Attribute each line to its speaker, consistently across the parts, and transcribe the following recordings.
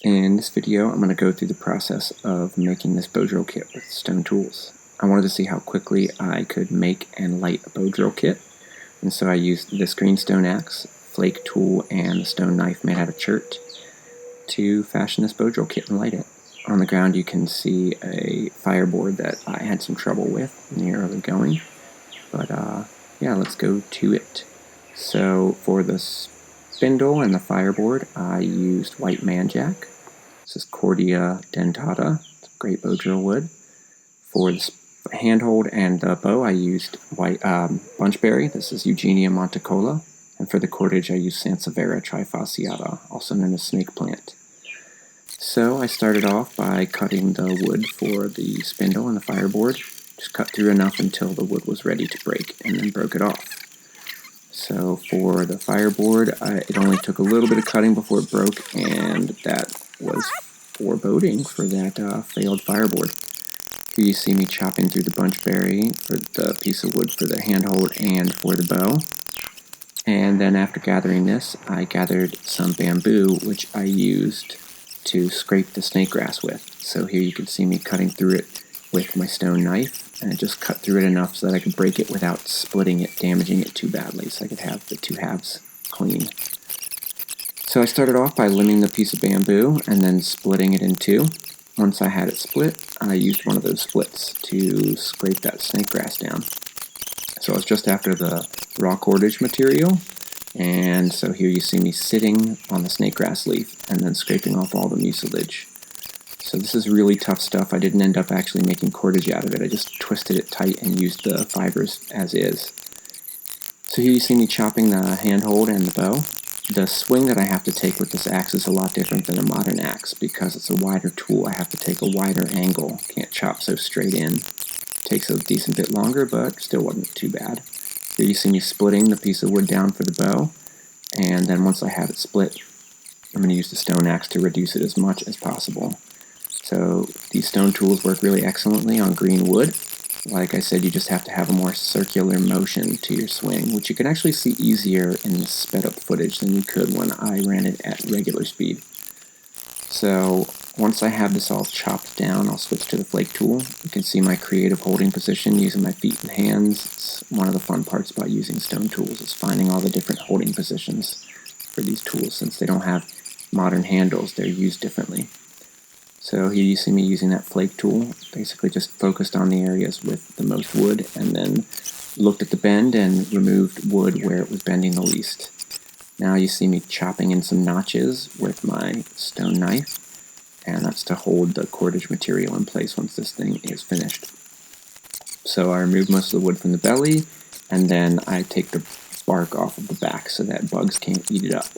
Speaker 1: In this video, I'm going to go through the process of making this bowdrill kit with stone tools. I wanted to see how quickly I could make and light a bowdrill kit, and so I used this green stone axe, flake tool, and the stone knife made out of chert to fashion this bowdrill kit and light it. On the ground you can see a fireboard that I had some trouble with in the early going, but yeah, let's go to it. So for the spindle and the fireboard, I used white manjack. This is Cordia dentata. It's a great bowdrill wood. For the handhold and the bow, I used white bunchberry. This is Eugenia monticola. And for the cordage, I used Sansevieria trifasciata, also known as snake plant. So I started off by cutting the wood for the spindle and the fireboard. Just cut through enough until the wood was ready to break, and then broke it off. So for the fireboard, it only took a little bit of cutting before it broke, and that was foreboding for that failed fireboard. Here you see me chopping through the bunchberry for the piece of wood for the handhold and for the bow. And then after gathering this, I gathered some bamboo, which I used to scrape the snake grass with. So here you can see me cutting through it with my stone knife, and I just cut through it enough so that I could break it without splitting it, damaging it too badly, so I could have the two halves clean. So I started off by limbing the piece of bamboo and then splitting it in two. Once I had it split, I used one of those splits to scrape that snake grass down. So I was just after the raw cordage material, and so here you see me sitting on the snake grass leaf and then scraping off all the mucilage. So this is really tough stuff. I didn't end up actually making cordage out of it. I just twisted it tight and used the fibers as is. So here you see me chopping the handhold and the bow. The swing that I have to take with this axe is a lot different than a modern axe because it's a wider tool. I have to take a wider angle. Can't chop so straight in. Takes a decent bit longer, but still wasn't too bad. Here you see me splitting the piece of wood down for the bow, and then once I have it split, I'm going to use the stone axe to reduce it as much as possible. So these stone tools work really excellently on green wood. Like I said, you just have to have a more circular motion to your swing, which you can actually see easier in the sped up footage than you could when I ran it at regular speed. So once I have this all chopped down, I'll switch to the flake tool. You can see my creative holding position using my feet and hands. It's one of the fun parts about using stone tools is finding all the different holding positions for these tools. Since they don't have modern handles, they're used differently. So here you see me using that flake tool, basically just focused on the areas with the most wood, and then looked at the bend and removed wood where it was bending the least. Now you see me chopping in some notches with my stone knife, and that's to hold the cordage material in place once this thing is finished. So I remove most of the wood from the belly, and then I take the bark off of the back so that bugs can't eat it up.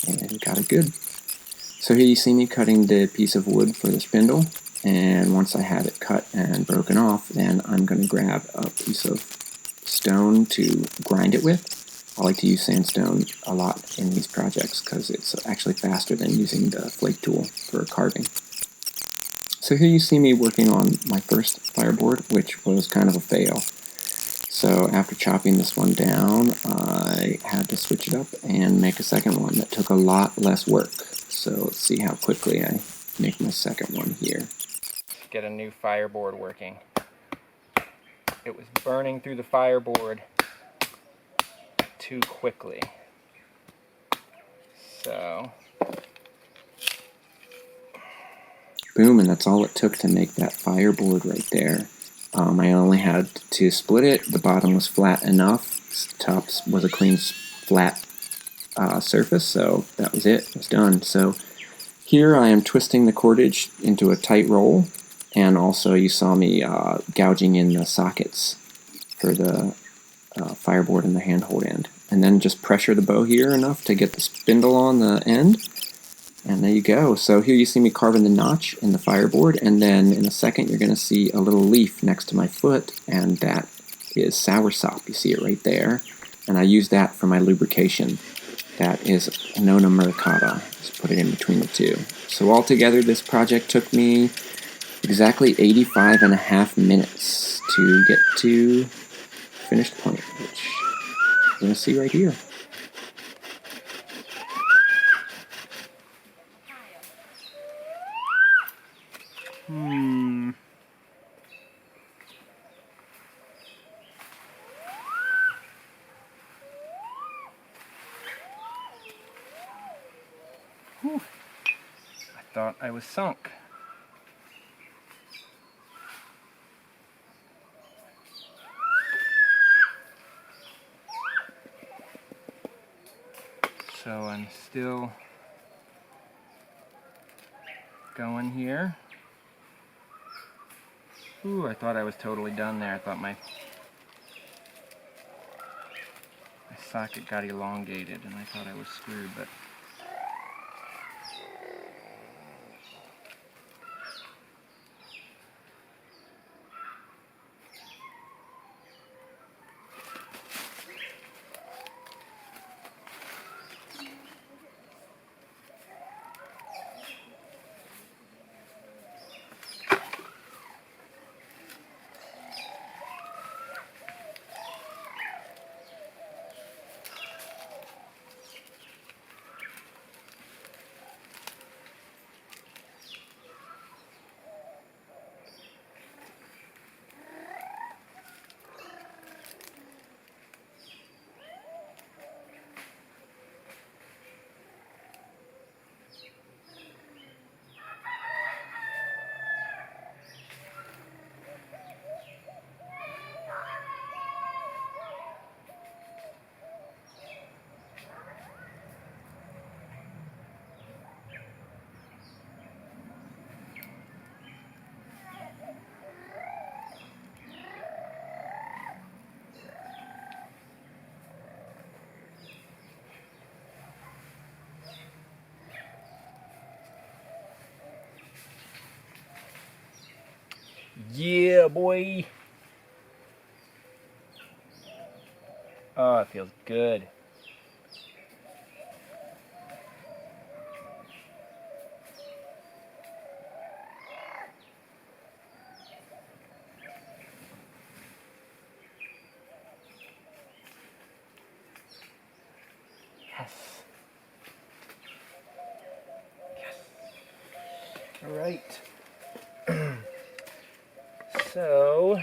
Speaker 1: And got it good. So here you see me cutting the piece of wood for the spindle, and once I have it cut and broken off, then I'm going to grab a piece of stone to grind it with. I like to use sandstone a lot in these projects because it's actually faster than using the flake tool for carving. So here you see me working on my first fireboard, which was kind of a fail. So after chopping this one down, I had to switch it up and make a second one that took a lot less work. So let's see how quickly I make my second one here. Get a new fireboard working. It was burning through the fireboard too quickly. So boom, and that's all it took to make that fireboard right there. I only had to split it. The bottom was flat enough. The top was a clean, flat surface, so that was it. It was done. So here I am twisting the cordage into a tight roll, and also you saw me gouging in the sockets for the fireboard and the handhold end. And then just pressure the bow here enough to get the spindle on the end. And there you go. So here you see me carving the notch in the fireboard, and then in a second you're going to see a little leaf next to my foot, and that is soursop. You see it right there. And I use that for my lubrication. That is Nona muricata. Just put it in between the two. So altogether this project took me exactly 85.5 minutes to get to finished point, which you're going to see right here. Whew, I thought I was sunk. So I'm still going here. Ooh, I thought I was totally done there. I thought my socket got elongated and I thought I was screwed, but yeah, boy. Oh, it feels good. Yes. Yes. All right. So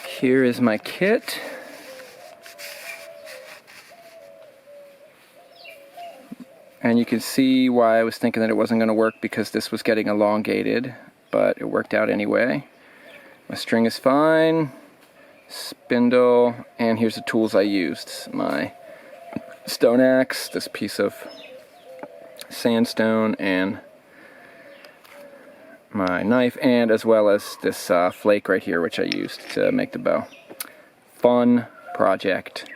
Speaker 1: here is my kit. And you can see why I was thinking that it wasn't going to work, because this was getting elongated, but it worked out anyway. My string is fine, spindle, and here's the tools I used. My stone axe, this piece of sandstone, and my knife, and as well as this flake right here, which I used to make the bow. Fun project.